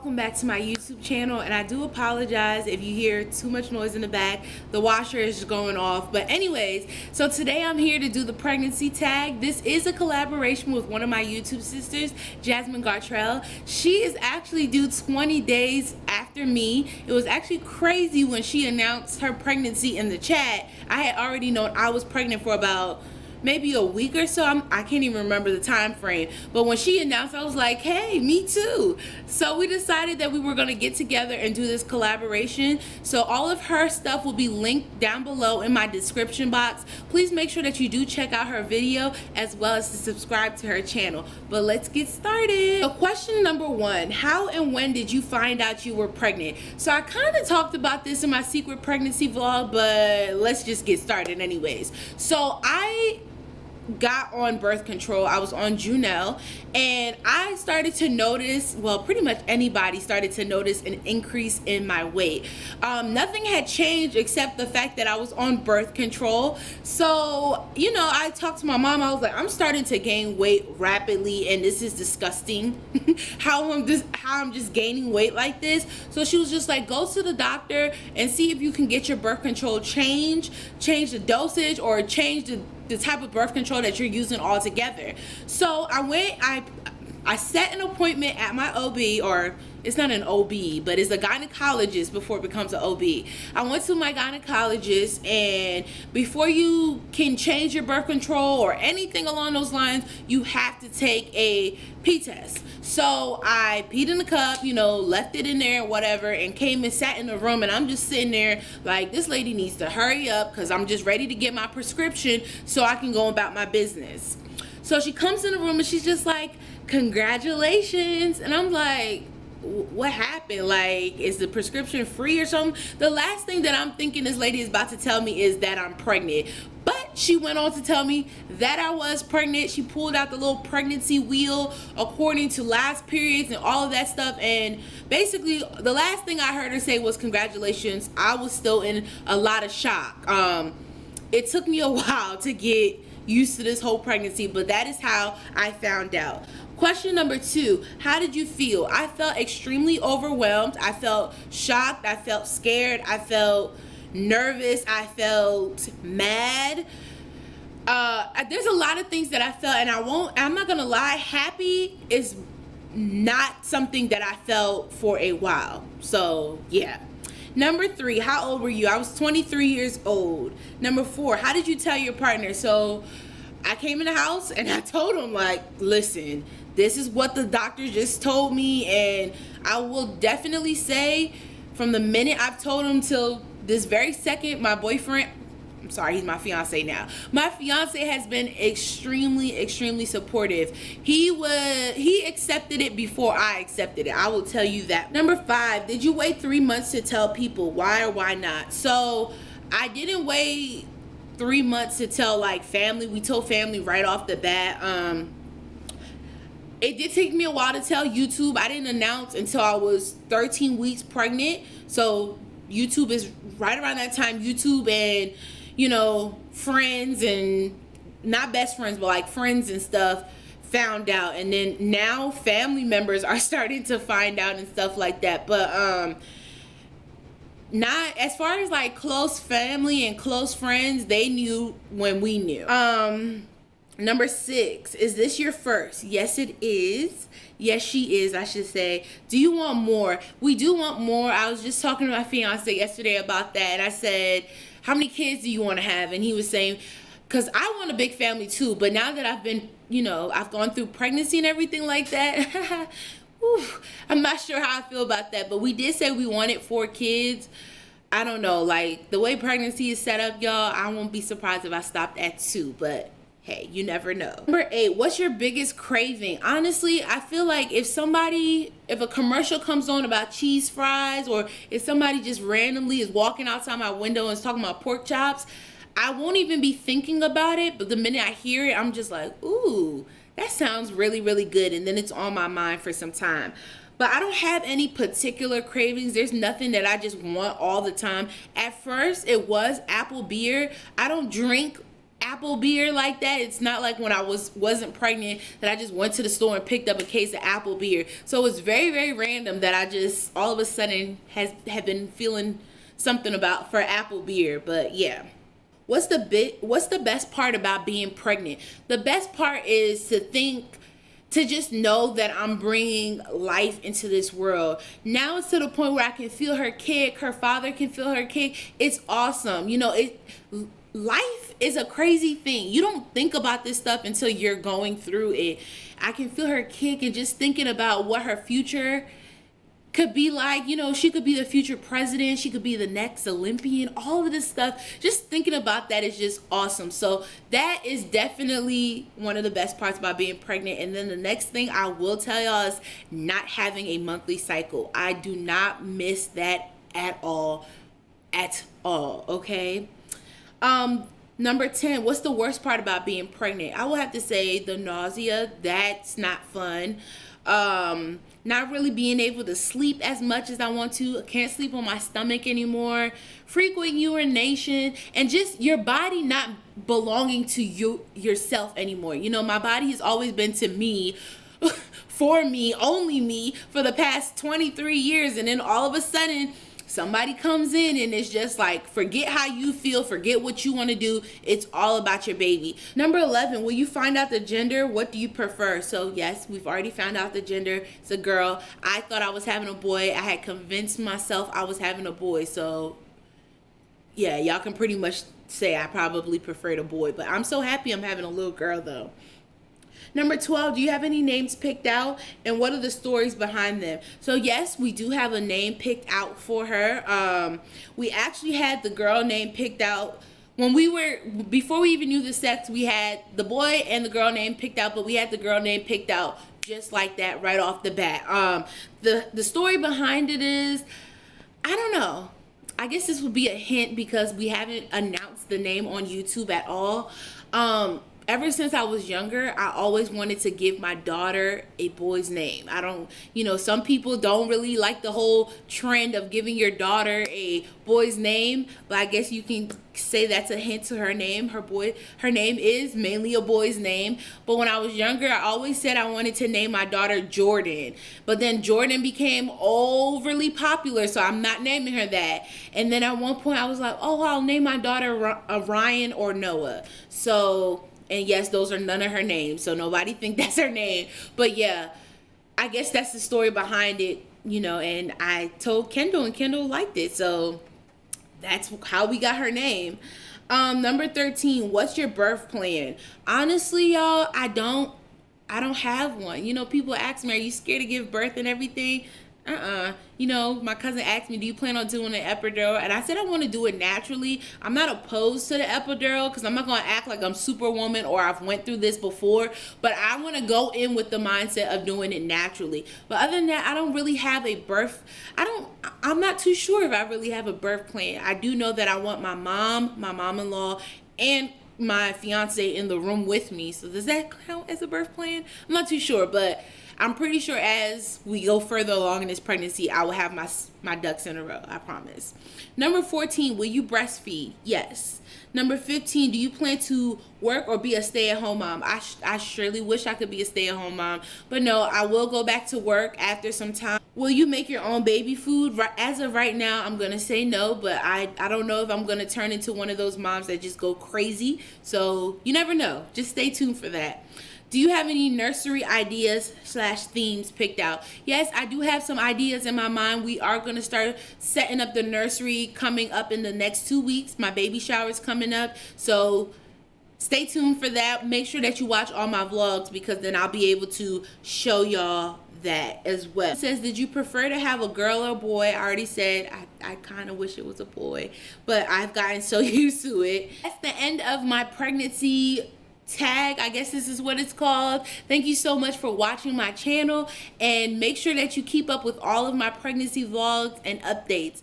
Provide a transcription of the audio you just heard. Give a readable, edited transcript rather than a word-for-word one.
welcome back to my YouTube channel, and I do apologize if you hear too much noise in the back. The washer is just going off. But anyways, so today I'm here to do the pregnancy tag. This is a collaboration with one of my YouTube sisters, Jasmine Gartrell. She is actually due 20 days after me. It was actually crazy when she announced her pregnancy in the chat. I had already known I was pregnant for about maybe a week or so. I can't even remember the time frame, but when she announced, I was like, hey, me too. So we decided that we were going to get together and do this collaboration. So all of her stuff will be linked down below in my description box. Please make sure that you do check out her video as well as to subscribe to her channel. But let's get started. So question number one, how and when did you find out you were pregnant? So I kind of talked about this in my secret pregnancy vlog, but let's just get started anyways. So I got on birth control. I was on Junelle, and I started to notice, well, pretty much anybody started to notice an increase in my weight. Nothing had changed except the fact that I was on birth control. So, you know, I talked to my mom. I was like, I'm starting to gain weight rapidly, and this is disgusting. how I'm just gaining weight like this. So she was just like, go to the doctor and see if you can get your birth control change the dosage, or change the type of birth control that you're using altogether. So I went, I set an appointment at my OB, or it's not an OB, but it's a gynecologist before it becomes an OB. I went to my gynecologist, and before you can change your birth control or anything along those lines, you have to take a pee test. So I peed in the cup, you know, left it in there, whatever, and came and sat in the room, and I'm just sitting there like, this lady needs to hurry up because I'm just ready to get my prescription so I can go about my business. So she comes in the room and she's just like, congratulations. And I'm like, what happened? Like, is the prescription free or something? The last thing that I'm thinking this lady is about to tell me is that I'm pregnant. But she went on to tell me that I was pregnant. She pulled out the little pregnancy wheel according to last periods and all of that stuff. And basically, the last thing I heard her say was congratulations. I was still in a lot of shock. It took me a while to get used to this whole pregnancy, but that is how I found out. Question number two, how did you feel? I felt extremely overwhelmed. I felt shocked. I felt scared. I felt nervous. I felt mad. There's a lot of things that I felt, and I'm not gonna lie, happy is not something that I felt for a while. So yeah. Number three, how old were you? I was 23 years old. Number four, how did you tell your partner? So I came in the house and I told him, like, listen, this is what the doctor just told me, and I will definitely say from the minute I've told him till this very second, my boyfriend, I'm sorry, he's my fiance now. My fiance has been extremely supportive. He accepted it before I accepted it. I will tell you that. Number five, did you wait 3 months to tell people? Why or why not? So I didn't wait 3 months to tell like family. We told family right off the bat. It did take me a while to tell YouTube. I didn't announce until I was 13 weeks pregnant. So YouTube is right around that time. YouTube and, you know, friends, and not best friends, but like friends and stuff, found out. And then now family members are starting to find out and stuff like that. But not as far as like close family and close friends, they knew when we knew. Number six, is this your first? Yes, it is. Yes, she is, I should say. Do you want more? We do want more. I was just talking to my fiance yesterday about that, and I said, how many kids do you want to have? And he was saying, because I want a big family too, but now that I've been, you know, I've gone through pregnancy and everything like that, I'm not sure how I feel about that. But we did say we wanted 4 kids. I don't know, like the way pregnancy is set up, y'all, I won't be surprised if I stopped at 2, but hey, you never know. Number 8, what's your biggest craving? Honestly, I feel like if a commercial comes on about cheese fries, or if somebody just randomly is walking outside my window and is talking about pork chops, I won't even be thinking about it, but the minute I hear it, I'm just like, ooh, that sounds really good, and then it's on my mind for some time. But I don't have any particular cravings. There's nothing that I just want all the time. At first, it was apple beer. I don't drink apple beer like that. It's not like when I wasn't pregnant that I just went to the store and picked up a case of apple beer. So it's very, very random that I just all of a sudden have been feeling something about for apple beer. But yeah. What's the best part about being pregnant? The best part is to just know that I'm bringing life into this world. Now it's to the point where I can feel her kick, her father can feel her kick. It's awesome. You know, life is a crazy thing. You don't think about this stuff until you're going through it. I can feel her kick, and just thinking about what her future could be like. You know, she could be the future president, she could be the next Olympian, all of this stuff. Just thinking about that is just awesome. So that is definitely one of the best parts about being pregnant. And then the next thing I will tell y'all is not having a monthly cycle. I do not miss that at all, okay? Number 10, what's the worst part about being pregnant? I will have to say the nausea. That's not fun. Not really being able to sleep as much as I want to. I can't sleep on my stomach anymore. Frequent urination, and just your body not belonging to yourself anymore. You know, my body has always been to me, for me, only me, for the past 23 years. And then all of a sudden, somebody comes in and it's just like, forget how you feel, forget what you want to do. It's all about your baby. Number 11, will you find out the gender? What do you prefer? So yes, we've already found out the gender. It's a girl. I thought I was having a boy. I had convinced myself I was having a boy. So yeah, y'all can pretty much say I probably preferred a boy, but I'm so happy I'm having a little girl though. Number 12, do you have any names picked out, and what are the stories behind them? So yes, we do have a name picked out for her. We actually had the girl name picked out before we even knew the sex. We had the boy and the girl name picked out, but we had the girl name picked out just like that right off the bat. The story behind it is, I don't know. I guess this would be a hint because we haven't announced the name on YouTube at all. Ever since I was younger, I always wanted to give my daughter a boy's name. Some people don't really like the whole trend of giving your daughter a boy's name, but I guess you can say that's a hint to her name. Her name is mainly a boy's name. But when I was younger, I always said I wanted to name my daughter Jordan. But then Jordan became overly popular, so I'm not naming her that. And then at one point I was like, oh, I'll name my daughter Ryan or Noah. And yes, those are none of her names, so nobody think that's her name. But yeah, I guess that's the story behind it, and I told Kendall, and Kendall liked it, so that's how we got her name. Number 13, what's your birth plan? Honestly, y'all, I don't have one. People ask me, are you scared to give birth and everything? My cousin asked me, do you plan on doing an epidural? And I said I want to do it naturally. I'm not opposed to the epidural because I'm not going to act like I'm Superwoman or I've went through this before. But I want to go in with the mindset of doing it naturally. But other than that, I don't really have a birth. I'm not too sure if I really have a birth plan. I do know that I want my mom-in-law, and my fiance in the room with me. So does that count as a birth plan? I'm not too sure, but I'm pretty sure as we go further along in this pregnancy, I will have my ducks in a row, I promise. Number 14, will you breastfeed? Yes. Number 15, do you plan to work or be a stay-at-home mom? I surely wish I could be a stay-at-home mom, but no, I will go back to work after some time. Will you make your own baby food? As of right now, I'm going to say no, but I don't know if I'm going to turn into one of those moms that just go crazy. So you never know. Just stay tuned for that. Do you have any nursery ideas / themes picked out? Yes, I do have some ideas in my mind. We are going to start setting up the nursery coming up in the next 2 weeks. My baby shower is coming up. So stay tuned for that. Make sure that you watch all my vlogs because then I'll be able to show y'all that as well. It says, did you prefer to have a girl or boy? I already said I kind of wish it was a boy, but I've gotten so used to it. That's the end of my pregnancy tag, I guess this is what it's called. Thank you so much for watching my channel, and make sure that you keep up with all of my pregnancy vlogs and updates.